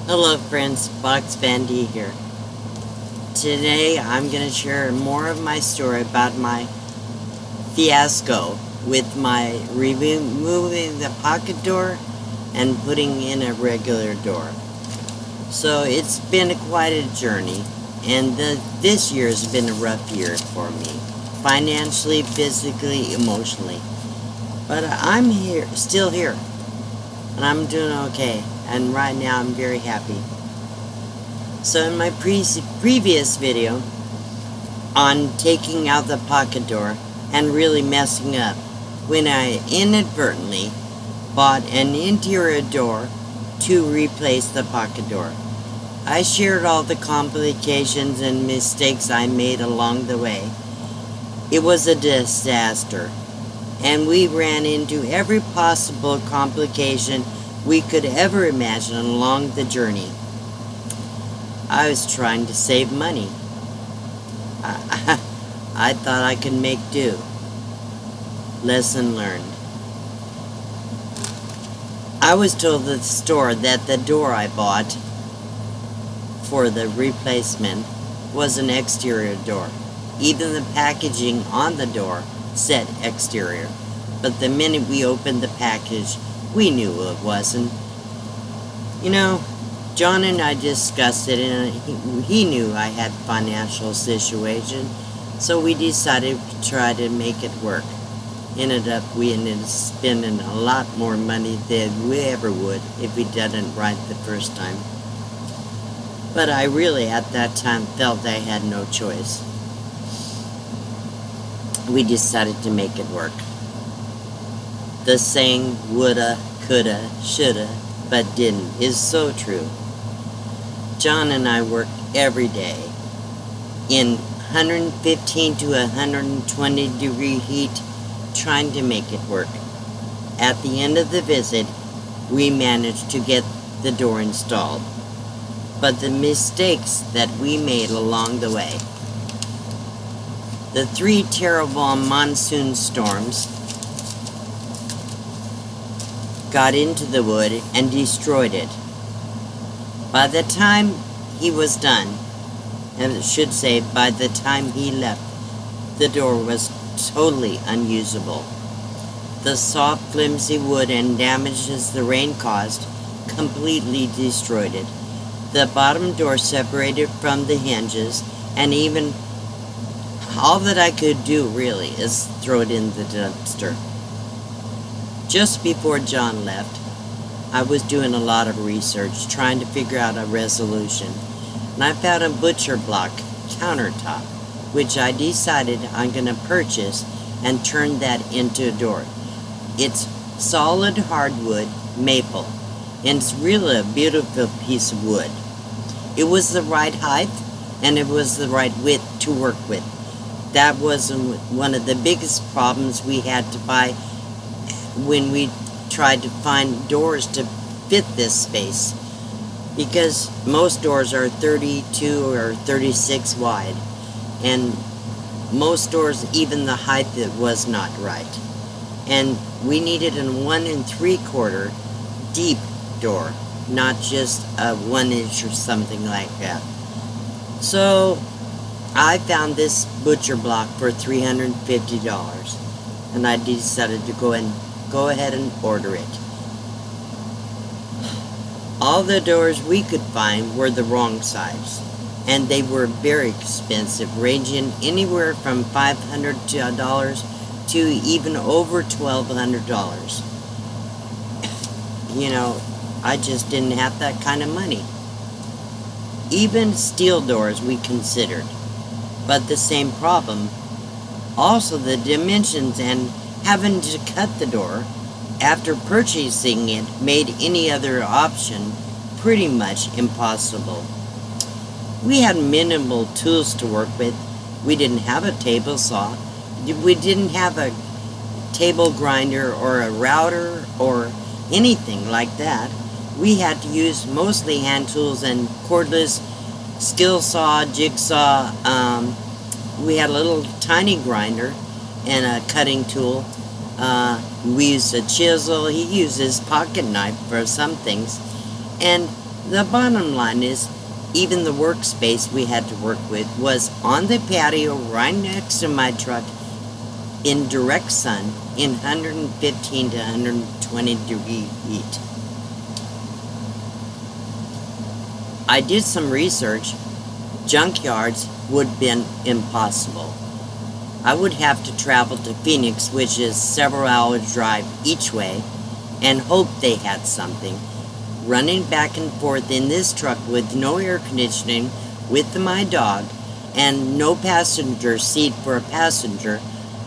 Hello friends, Box Van D here. Today I'm going to share more of my story about my fiasco with my removing the pocket door and putting in a regular door. So it's been quite a journey, and this year has been a rough year for me. Financially, physically, emotionally. But I'm still here, and I'm doing okay. And right now I'm very happy. So in my previous video on taking out the pocket door and really messing up, when I inadvertently bought an interior door to replace the pocket door. I shared all the complications and mistakes I made along the way. It was a disaster, and we ran into every possible complication we could ever imagine along the journey. I was trying to save money. I thought I could make do. Lesson learned. I was told at the store that the door I bought for the replacement was an exterior door. Even the packaging on the door said exterior. But the minute we opened the package, we knew it wasn't. You know, John and I discussed it, and he knew I had a financial situation, so we decided to try to make it work. We ended up spending a lot more money than we ever would if we did it right the first time. But I really, at that time, felt I had no choice. We decided to make it work. The saying, woulda, coulda, shoulda, but didn't, is so true. John and I worked every day in 115 to 120 degree heat trying to make it work. At the end of the visit, we managed to get the door installed. But the mistakes that we made along the way. The 3 terrible monsoon storms got into the wood and destroyed it. By the time he was done, and I should say by the time he left, the door was totally unusable. The soft, flimsy wood and damages the rain caused completely destroyed it. The bottom door separated from the hinges, and even all that I could do really is throw it in the dumpster. Just before John left, I was doing a lot of research, trying to figure out a resolution, and I found a butcher block countertop, which I decided I'm going to purchase and turn that into a door. It's solid hardwood maple, and it's really a beautiful piece of wood. It was the right height, and it was the right width to work with. That was one of the biggest problems we had to buy when we tried to find doors to fit this space, because most doors are 32 or 36 wide, and most doors, even the height, that was not right, and we needed a 1 3/4 deep door, not just a 1 inch or something like that. So I found this butcher block for $350, and I decided to go ahead and order it. All the doors we could find were the wrong size, and they were very expensive, ranging anywhere from $500 to even over $1,200. You know, I just didn't have that kind of money. Even steel doors we considered, but the same problem. Also, the dimensions and having to cut the door after purchasing it made any other option pretty much impossible. We had minimal tools to work with. We didn't have a table saw. We didn't have a table grinder or a router or anything like that. We had to use mostly hand tools and cordless skill saw, jigsaw. We had a little tiny grinder and a cutting tool. We used a chisel. He uses pocket knife for some things. And The bottom line is, even the workspace we had to work with was on the patio right next to my truck in direct sun in 115 to 120 degree heat. I did some research. Junkyards would have been impossible. I would have to travel to Phoenix, which is several hours drive each way, and hope they had something. Running back and forth in this truck with no air conditioning, with my dog, and no passenger seat for a passenger,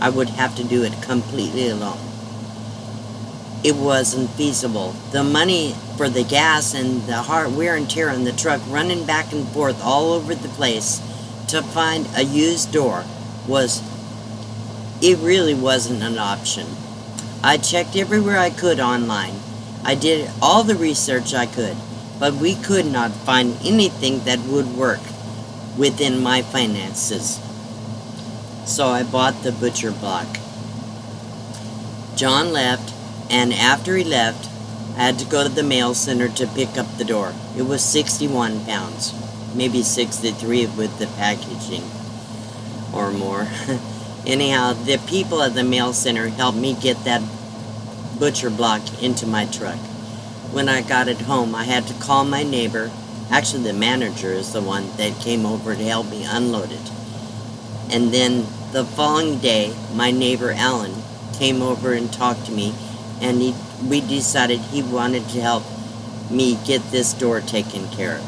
I would have to do it completely alone. It wasn't feasible. The money for the gas and the hard wear and tear on the truck, running back and forth all over the place to find a used door, it really wasn't an option. I checked everywhere I could online. I did all the research I could, but we could not find anything that would work within my finances. So I bought the butcher block. John left, and after he left, I had to go to the mail center to pick up the door. It was 61 pounds, maybe 63 with the packaging or more. Anyhow, the people at the mail center helped me get that butcher block into my truck. When I got it home, I had to call my neighbor. Actually, the manager is the one that came over to help me unload it. And then the following day, my neighbor Alan came over and talked to me, and we decided he wanted to help me get this door taken care of.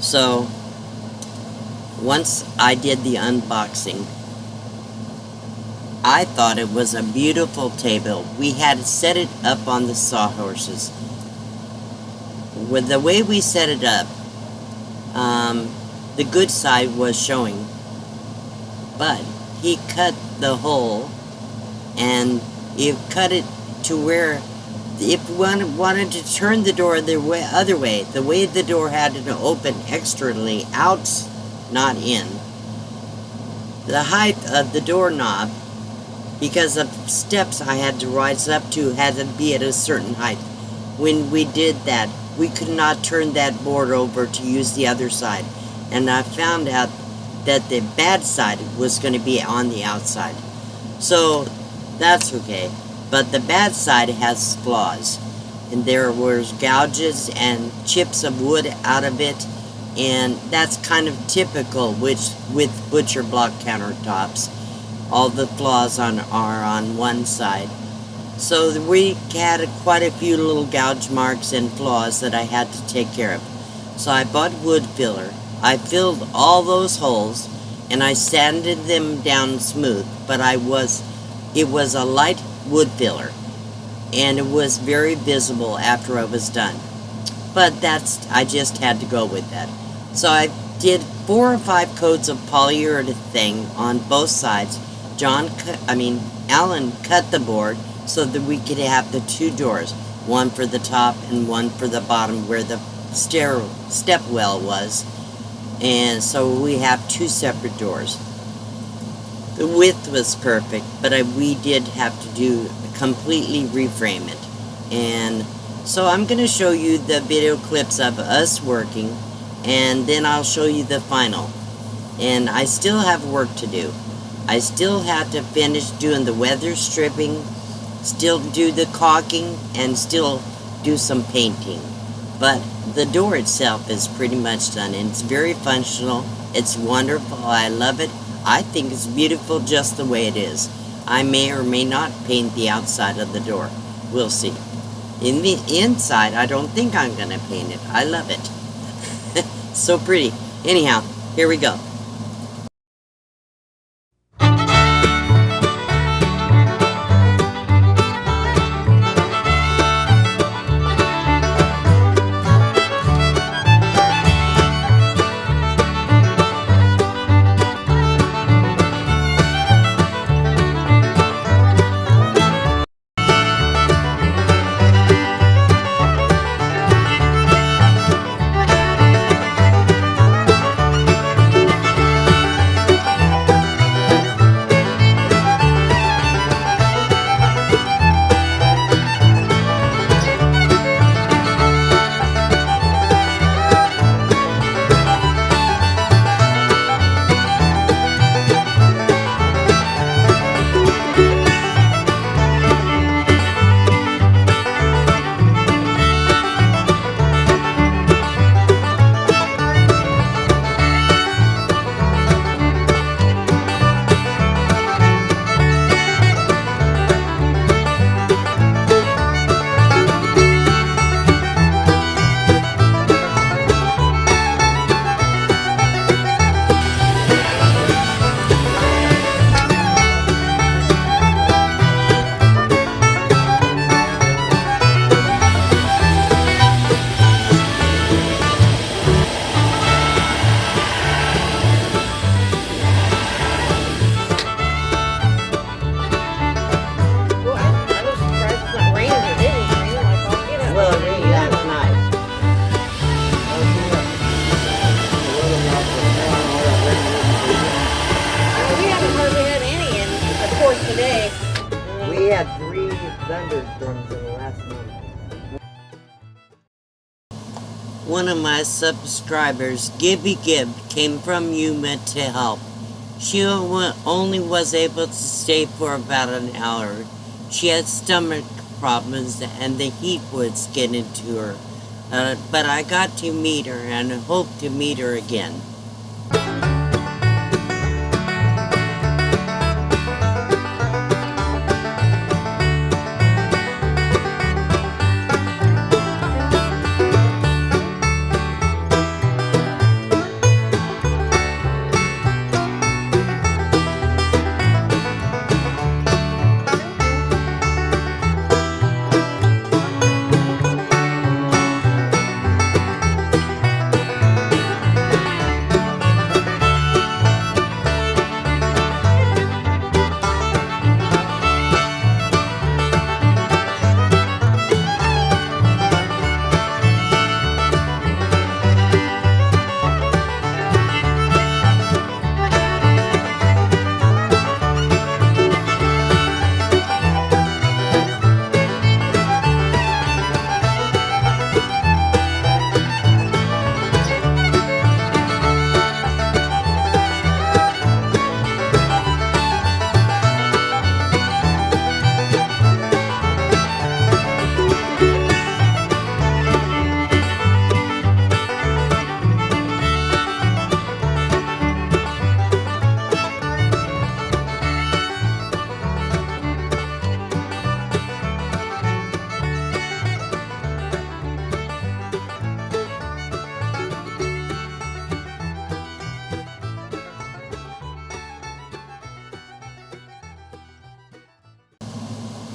So once I did the unboxing, I thought it was a beautiful table. We had set it up on the sawhorses. With the way we set it up, the good side was showing, but he cut the hole, and he cut it to where if one wanted to turn the door the other way, the way the door had to open externally, out, not in, the height of the doorknob, because of steps I had to rise up to, had to be at a certain height. When we did that, we could not turn that board over to use the other side. And I found out that the bad side was going to be on the outside. So that's okay. But the bad side has flaws. And there was gouges and chips of wood out of it. And that's kind of typical with butcher block countertops. All the flaws are on one side. So we had quite a few little gouge marks and flaws that I had to take care of. So I bought wood filler. I filled all those holes, and I sanded them down smooth, but it was a light wood filler, and it was very visible after I was done. But I just had to go with that. So I did 4 or 5 coats of polyurethane on both sides. Alan cut the board so that we could have the 2 doors, one for the top and one for the bottom where the stepwell was. And so we have 2 separate doors. The width was perfect, but we did have to completely reframe it. And so I'm going to show you the video clips of us working, and then I'll show you the final. And I still have work to do. I still have to finish doing the weather stripping, still do the caulking, and still do some painting. But the door itself is pretty much done, and it's very functional. It's wonderful. I love it. I think it's beautiful just the way it is. I may or may not paint the outside of the door. We'll see. In the inside, I don't think I'm going to paint it. I love it. So pretty. Anyhow, here we go. One of my subscribers, Gibby Gibb, came from Yuma to help. She only was able to stay for about an hour. She had stomach problems and the heat was getting to her. But I got to meet her and hope to meet her again.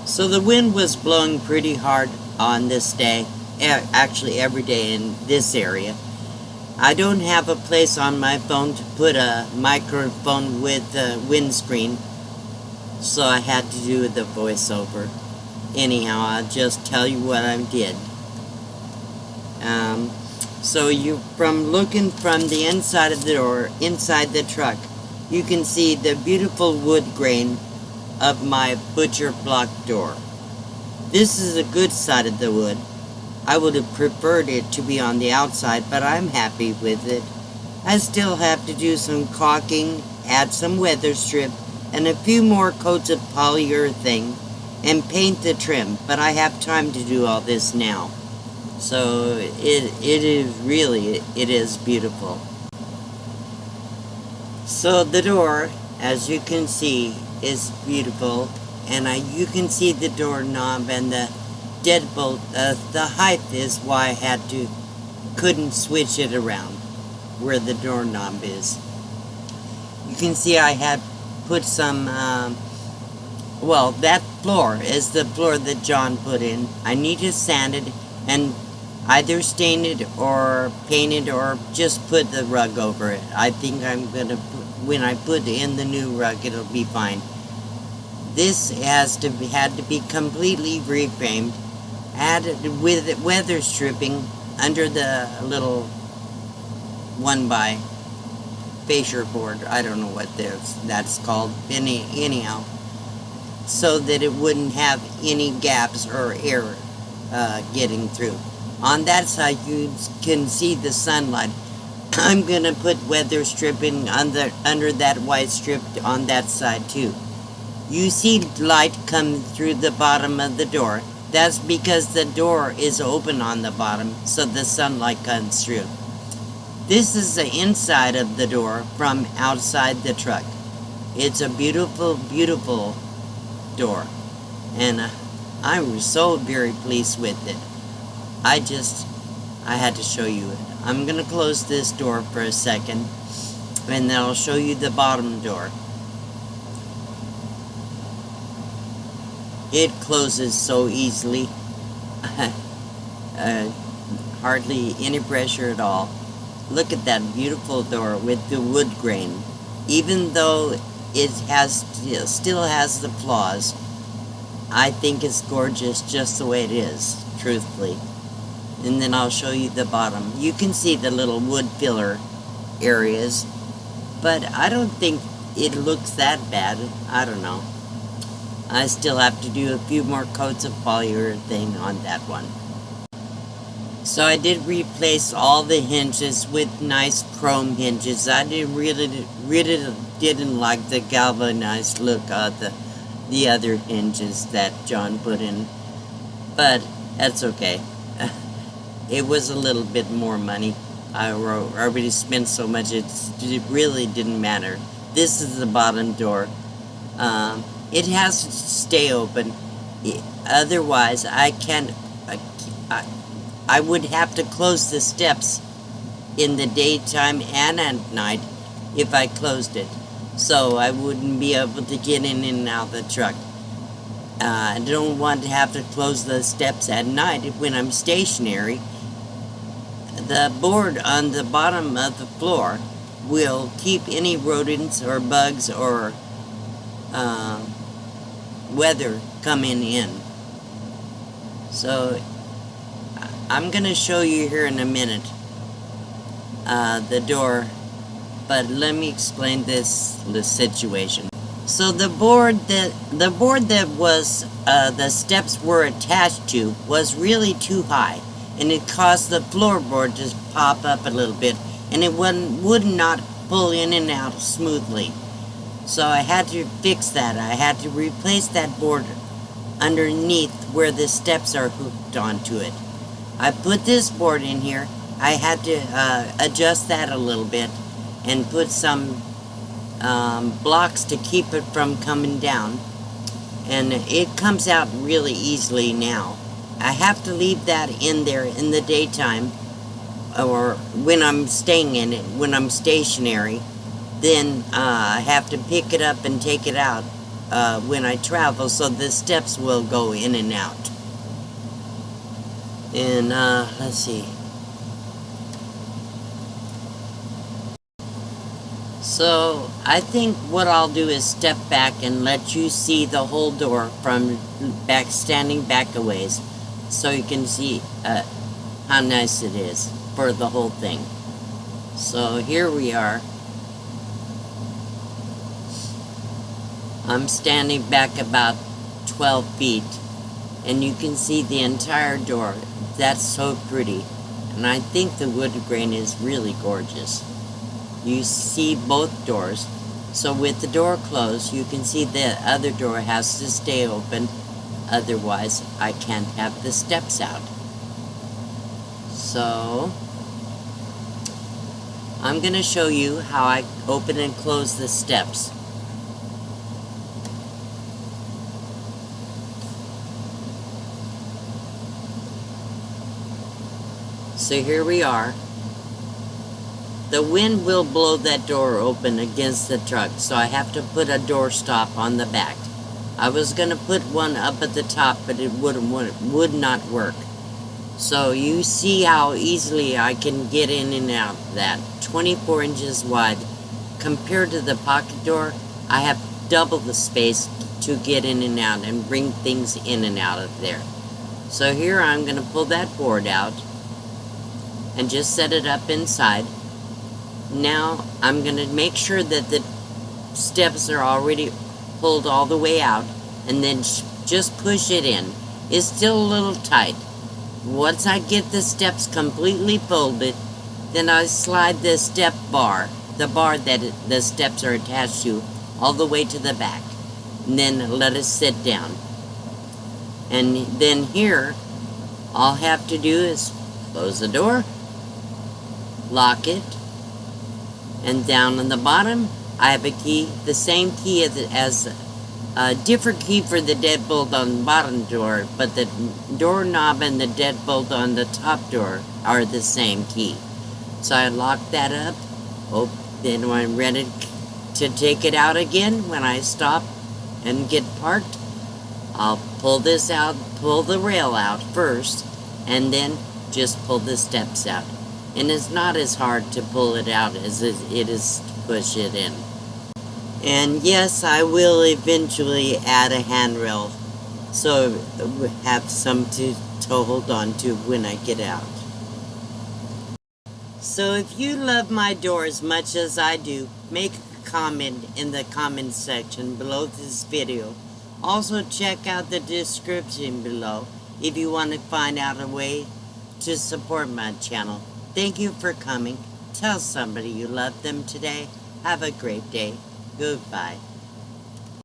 So the wind was blowing pretty hard on this day, actually every day in this area. I don't have a place on my phone to put a microphone with a windscreen, so I had to do the voiceover. Anyhow, I'll just tell you what I did. So from looking from the inside of the door, inside the truck, you can see the beautiful wood grain of my butcher block door. This is a good side of the wood. I would have preferred it to be on the outside, but I'm happy with it. I still have to do some caulking, add some weather strip, and a few more coats of polyurethane, and paint the trim, but I have time to do all this now. So it is beautiful. So the door, as you can see, is beautiful, and you can see the doorknob and the deadbolt. The height is why I couldn't switch it around where the doorknob is. You can see I had put some, well, that floor is the floor that John put in. I need to sand it and either stain it or paint it or just put the rug over it. I think I'm gonna when I put in the new rug, it'll be fine. This had to be completely reframed, added with weather stripping under the little 1x fascia board. I don't know what that's called. Anyhow, so that it wouldn't have any gaps or air getting through. On that side, you can see the sunlight. I'm gonna put weather stripping under that white strip on that side too. You see light come through the bottom of the door. That's because the door is open on the bottom, so the sunlight comes through. This is the inside of the door from outside the truck. It's a beautiful, beautiful door, and I'm so very pleased with it. I had to show you it. I'm gonna close this door for a second, and then I'll show you the bottom door. It closes so easily. Hardly any pressure at all. Look at that beautiful door with the wood grain. Even though it still has the flaws, I think it's gorgeous just the way it is, truthfully. And then I'll show you the bottom. You can see the little wood filler areas, but I don't think it looks that bad. I don't know. I still have to do a few more coats of polyurethane on that one. So I did replace all the hinges with nice chrome hinges. I really didn't like the galvanized look of the other hinges that John put in, but that's okay. It was a little bit more money. I already spent so much, it really didn't matter. This is the bottom door. It has to stay open. Otherwise, I can't. I would have to close the steps in the daytime and at night if I closed it. So I wouldn't be able to get in and out of the truck. I don't want to have to close the steps at night when I'm stationary. The board on the bottom of the floor will keep any rodents or bugs or weather coming in. So I'm going to show you here in a minute the door, but let me explain this situation. So the board that was the steps were attached to was really too high, and it caused the floorboard to pop up a little bit, and it would not pull in and out smoothly. So I had to fix that. I had to replace that board underneath where the steps are hooked onto it. I put this board in here. I had to adjust that a little bit and put some blocks to keep it from coming down, and it comes out really easily now. I have to leave that in there in the daytime, or when I'm staying in it, when I'm stationary. Then I have to pick it up and take it out when I travel, so the steps will go in and out. And let's see. So I think what I'll do is step back and let you see the whole door from standing back a ways, so you can see how nice it is for the whole thing. So here we are. I'm standing back about 12 feet, and you can see the entire door. That's so pretty, and I think the wood grain is really gorgeous. You see both doors, so with the door closed, you can see the other door has to stay open, otherwise I can't have the steps out. So I'm going to show you how I open and close the steps. So here we are. The wind will blow that door open against the truck, so I have to put a door stop on the back. I was going to put one up at the top, but it would not work. So you see how easily I can get in and out of that. 24 inches wide. Compared to the pocket door, I have double the space to get in and out and bring things in and out of there. So here I'm going to pull that board out and just set it up inside. Now I'm going to make sure that the steps are already pulled all the way out, and then just push it in. It's still a little tight. Once I get the steps completely folded, then I slide the step bar, the bar that the steps are attached to, all the way to the back, and then let it sit down. And then here, all I have to do is close the door, lock it, and down on the bottom I have a key, the same key as a different key for the deadbolt on the bottom door, but the doorknob and the deadbolt on the top door are the same key. So I lock that up. Then when I'm ready to take it out again, when I stop and get parked, I'll pull this out, pull the rail out first, and then just pull the steps out. And it's not as hard to pull it out as it is to push it in. And yes, I will eventually add a handrail, so we have some to hold on to when I get out. So if you love my door as much as I do, make a comment in the comment section below this video. Also check out the description below if you want to find out a way to support my channel. Thank you for coming. Tell somebody you love them today. Have a great day. Goodbye.